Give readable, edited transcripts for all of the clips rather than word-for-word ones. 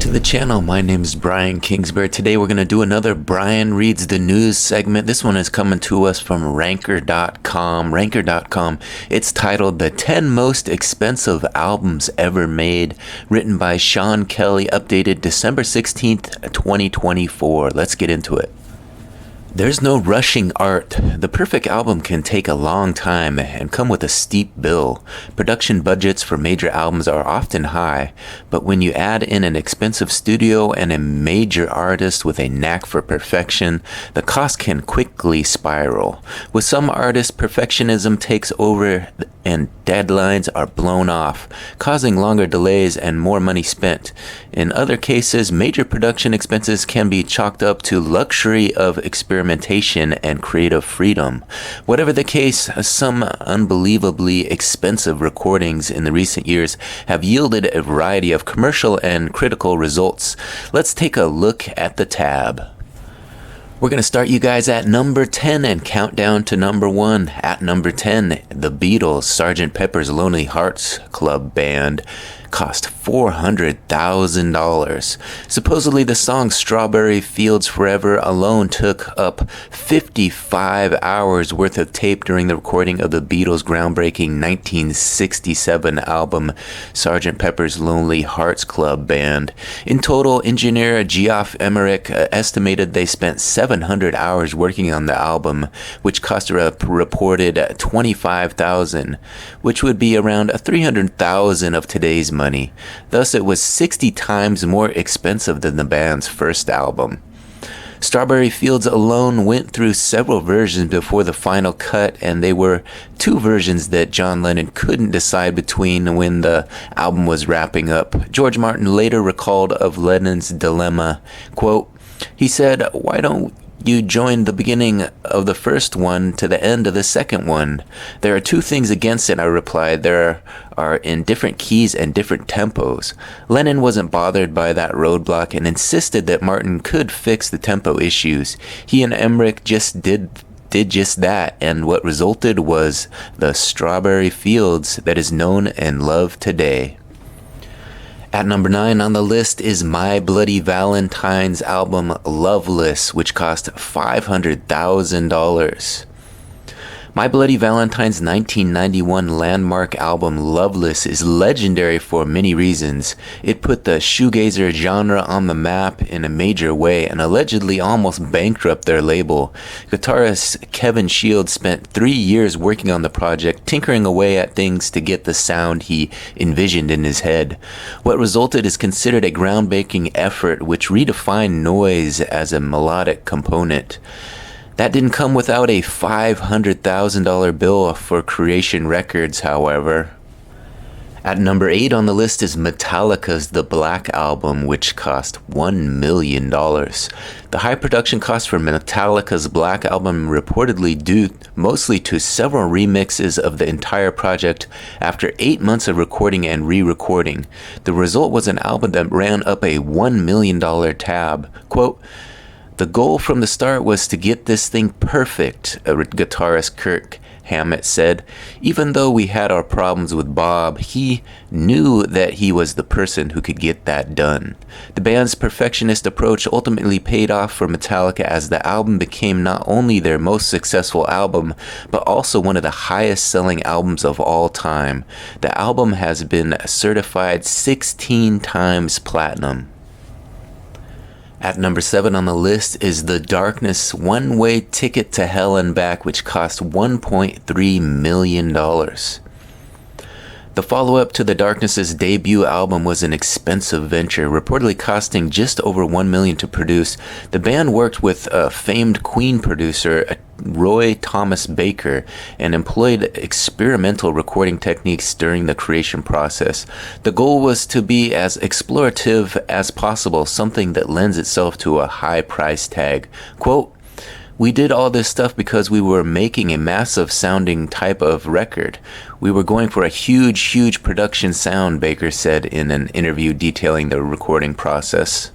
to the channel. My name is Brian Kingsbury. Today we're going to do another Brian Reads the News segment. This one is coming to us from Ranker.com. Ranker.com. It's titled The 10 Most Expensive Albums Ever Made, written by Sean Kelly, updated December 16th, 2024. Let's get into it. There's no rushing art. The perfect album can take a long time and come with a steep bill. Production budgets for major albums are often high, but when you add in an expensive studio and a major artist with a knack for perfection, the cost can quickly spiral. With some artists, perfectionism takes over and deadlines are blown off, causing longer delays and more money spent. In other cases, major production expenses can be chalked up to luxury of experimentation and creative freedom. Whatever the case, some unbelievably expensive recordings in the recent years have yielded a variety of commercial and critical results. Let's take a look at the tab. We're going to start you guys at number 10 and count down to number 1. At number 10, the Beatles' Sgt. Pepper's Lonely Hearts Club Band cost $400,000. Supposedly, the song Strawberry Fields Forever alone took up 55 hours worth of tape during the recording of the Beatles' groundbreaking 1967 album, Sgt. Pepper's Lonely Hearts Club Band. In total, engineer Geoff Emerick estimated they spent 700 hours working on the album, which cost a reported $25,000, which would be around $300,000 of today's money. Thus, it was 60 times more expensive than the band's first album. Strawberry Fields alone went through several versions before the final cut, and they were two versions that John Lennon couldn't decide between when the album was wrapping up. George Martin later recalled of Lennon's dilemma, quote, he said, "Why don't you join the beginning of the first one to the end of the second one?" "There are two things against it," I replied. "There are in different keys and different tempos." Lennon wasn't bothered by that roadblock and insisted that Martin could fix the tempo issues. He and Emmerich just did just that, and what resulted was the Strawberry Fields that is known and loved today. At number 9 on the list is My Bloody Valentine's album Loveless, which cost $500,000. My Bloody Valentine's 1991 landmark album Loveless is legendary for many reasons. It put the shoegazer genre on the map in a major way and allegedly almost bankrupted their label. Guitarist Kevin Shields spent 3 years working on the project, tinkering away at things to get the sound he envisioned in his head. What resulted is considered a groundbreaking effort which redefined noise as a melodic component. That didn't come without a $500,000 bill for Creation Records, however. At number 8 on the list is Metallica's The Black Album, which cost $1 million. The high production cost for Metallica's Black Album reportedly due mostly to several remixes of the entire project after 8 months of recording and re-recording. The result was an album that ran up a $1 million tab. Quote, "The goal from the start was to get this thing perfect," guitarist Kirk Hammett said. "Even though we had our problems with Bob, he knew that he was the person who could get that done." The band's perfectionist approach ultimately paid off for Metallica as the album became not only their most successful album, but also one of the highest selling albums of all time. The album has been certified 16 times platinum. At number 7 on the list is The Darkness One-Way Ticket to Hell and Back, which cost $1.3 million. The follow-up to The Darkness's debut album was an expensive venture, reportedly costing just over $1 million to produce. The band worked with famed Queen producer Roy Thomas Baker and employed experimental recording techniques during the creation process. The goal was to be as explorative as possible, something that lends itself to a high price tag. Quote, "We did all this stuff because we were making a massive sounding type of record. We were going for a huge production sound," Baker said in an interview detailing the recording process.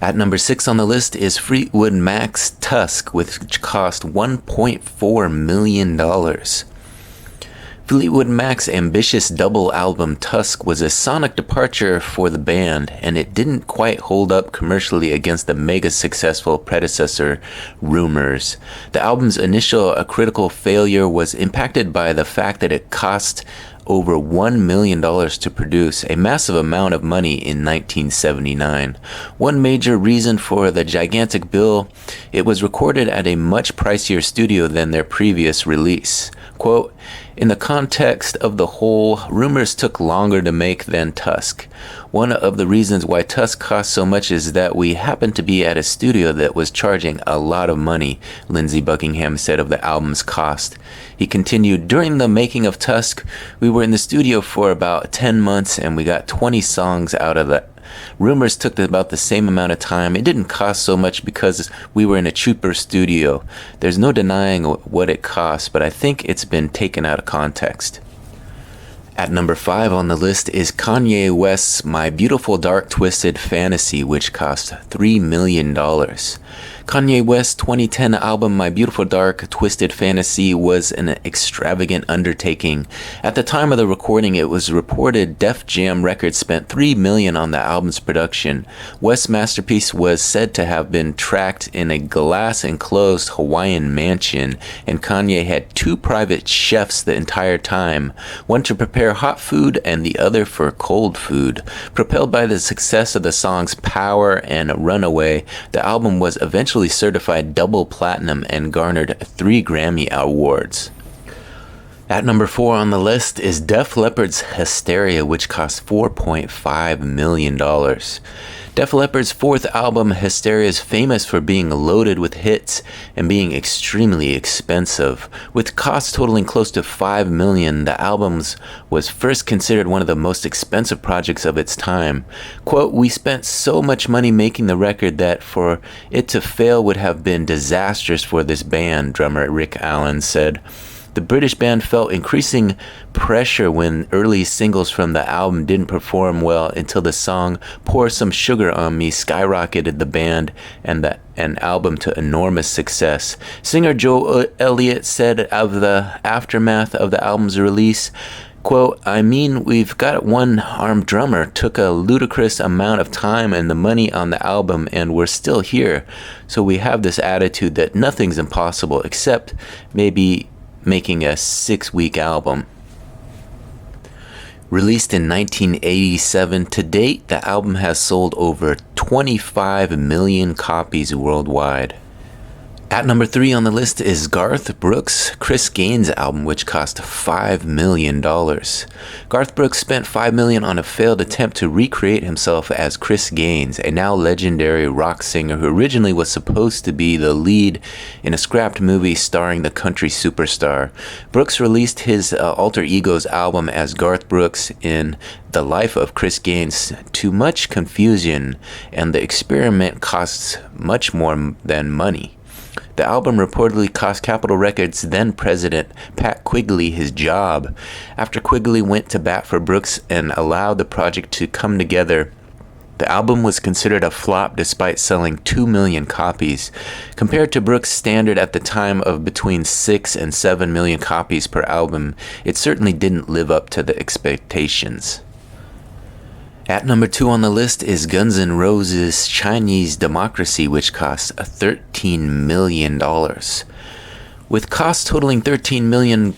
At number 6 on the list is Fleetwood Mac's Tusk, which cost $1.4 million. Fleetwood Mac's ambitious double album Tusk was a sonic departure for the band, and it didn't quite hold up commercially against the mega successful predecessor, Rumours. The album's initial critical failure was impacted by the fact that it cost over $1 million to produce, a massive amount of money in 1979. One major reason for the gigantic bill, it was recorded at a much pricier studio than their previous release. Quote, "In the context of the whole, Rumours took longer to make than Tusk. One of the reasons why Tusk cost so much is that we happened to be at a studio that was charging a lot of money," Lindsey Buckingham said of the album's cost. He continued, "During the making of Tusk, we were in the studio for about 10 months and we got 20 songs out of that. Rumours took about the same amount of time. It didn't cost so much because we were in a cheaper studio. There's no denying what it cost, but I think it's been taken out of context." At number 5 on the list is Kanye West's My Beautiful Dark Twisted Fantasy, which cost $3 million. Kanye West's 2010 album My Beautiful Dark Twisted Fantasy was an extravagant undertaking. At the time of the recording, it was reported Def Jam Records spent $3 million on the album's production. West's masterpiece was said to have been tracked in a glass-enclosed Hawaiian mansion, and Kanye had 2 private chefs the entire time, one to prepare hot food and the other for cold food. Propelled by the success of the songs Power and Runaway, the album was eventually certified double platinum and garnered 3 Grammy Awards. At number 4 on the list is Def Leppard's Hysteria, which cost $4.5 million. Def Leppard's 4th album, Hysteria, is famous for being loaded with hits and being extremely expensive. With costs totaling close to $5 million, the album was first considered one of the most expensive projects of its time. Quote, "We spent so much money making the record that for it to fail would have been disastrous for this band," drummer Rick Allen said. The British band felt increasing pressure when early singles from the album didn't perform well until the song Pour Some Sugar on Me skyrocketed the band and an album to enormous success. Singer Joe Elliott said of the aftermath of the album's release, quote, "I mean, we've got one-armed drummer, took a ludicrous amount of time and the money on the album, and we're still here. So we have this attitude that nothing's impossible except maybe making a 6-week album." Released in 1987, to date, the album has sold over 25 million copies worldwide. At number 3 on the list is Garth Brooks' Chris Gaines album, which cost $5 million. Garth Brooks spent $5 million on a failed attempt to recreate himself as Chris Gaines, a now legendary rock singer who originally was supposed to be the lead in a scrapped movie starring the country superstar. Brooks released his alter ego's album as Garth Brooks in The Life of Chris Gaines to much confusion, and the experiment costs much more than money. The album reportedly cost Capitol Records then president Pat Quigley his job. After Quigley went to bat for Brooks and allowed the project to come together, the album was considered a flop despite selling 2 million copies. Compared to Brooks' standard at the time of between 6 and 7 million copies per album, it certainly didn't live up to the expectations. At number 2 on the list is Guns N' Roses' Chinese Democracy, which costs $13 million. With costs totaling $13 million,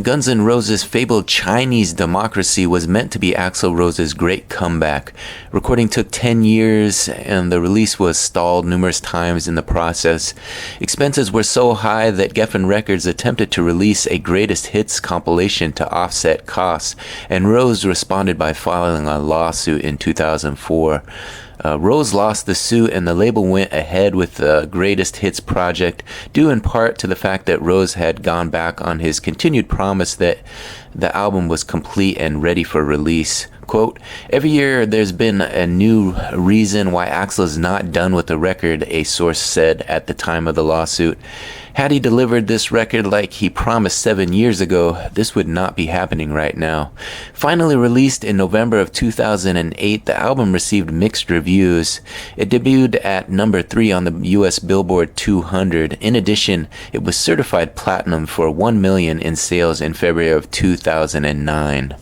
Guns N' Roses' fabled Chinese Democracy was meant to be Axl Rose's great comeback. Recording took 10 years, and the release was stalled numerous times in the process. Expenses were so high that Geffen Records attempted to release a greatest hits compilation to offset costs, and Rose responded by filing a lawsuit in 2004. Rose lost the suit and the label went ahead with the Greatest Hits project, due in part to the fact that Rose had gone back on his continued promise that the album was complete and ready for release. Quote, "Every year there's been a new reason why Axl is not done with the record," a source said at the time of the lawsuit. Had he delivered this record like he promised 7 years ago, this would not be happening right now. Finally released in November of 2008, the album received mixed reviews. It debuted at number 3 on the US Billboard 200. In addition, it was certified platinum for 1 million in sales in February of 2009.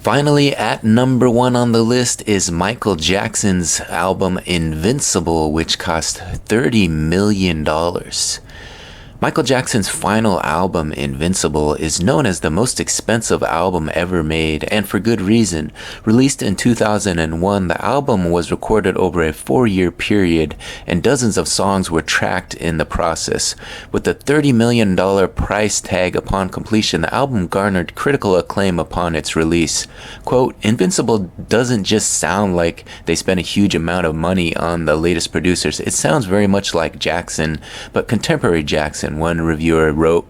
Finally, at number 1 on the list is Michael Jackson's album Invincible, which cost $30 million. Michael Jackson's final album, Invincible, is known as the most expensive album ever made, and for good reason. Released in 2001, the album was recorded over a 4-year period, and dozens of songs were tracked in the process. With the $30 million price tag upon completion, the album garnered critical acclaim upon its release. Quote, "Invincible doesn't just sound like they spent a huge amount of money on the latest producers. It sounds very much like Jackson, but contemporary Jackson," one reviewer wrote.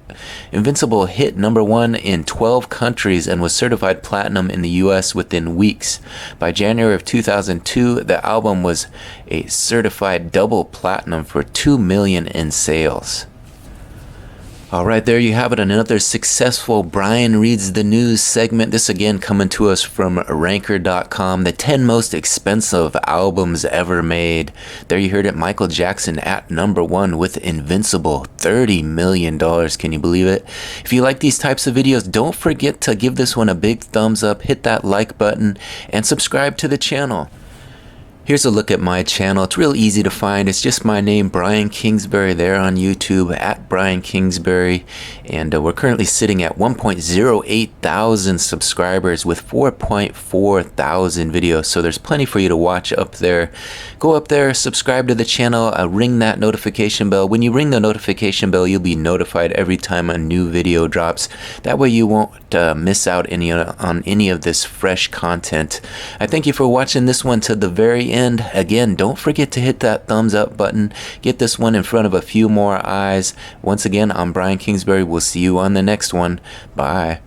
Invincible hit number 1 in 12 countries and was certified platinum in the US within weeks. By January of 2002, the album was a certified double platinum for 2 million in sales. Alright, there you have it, another successful Brian Reads the News segment. This again coming to us from Ranker.com, the 10 most expensive albums ever made. There you heard it, Michael Jackson at number 1 with Invincible, $30 million, can you believe it? If you like these types of videos, don't forget to give this one a big thumbs up, hit that like button, and subscribe to the channel. Here's a look at my channel. It's real easy to find. It's just my name, Brian Kingsbury, there on YouTube, at Brian Kingsbury. And we're currently sitting at 1.08 thousand subscribers with 4.4 thousand videos. So there's plenty for you to watch up there. Go up there, subscribe to the channel, ring that notification bell. When you ring the notification bell, you'll be notified every time a new video drops. That way you won't miss out on any of this fresh content. I thank you for watching this one to the very end. Again, don't forget to hit that thumbs up button. Get this one in front of a few more eyes. Once again, I'm Brian Kingsbury. We'll see you on the next one. Bye.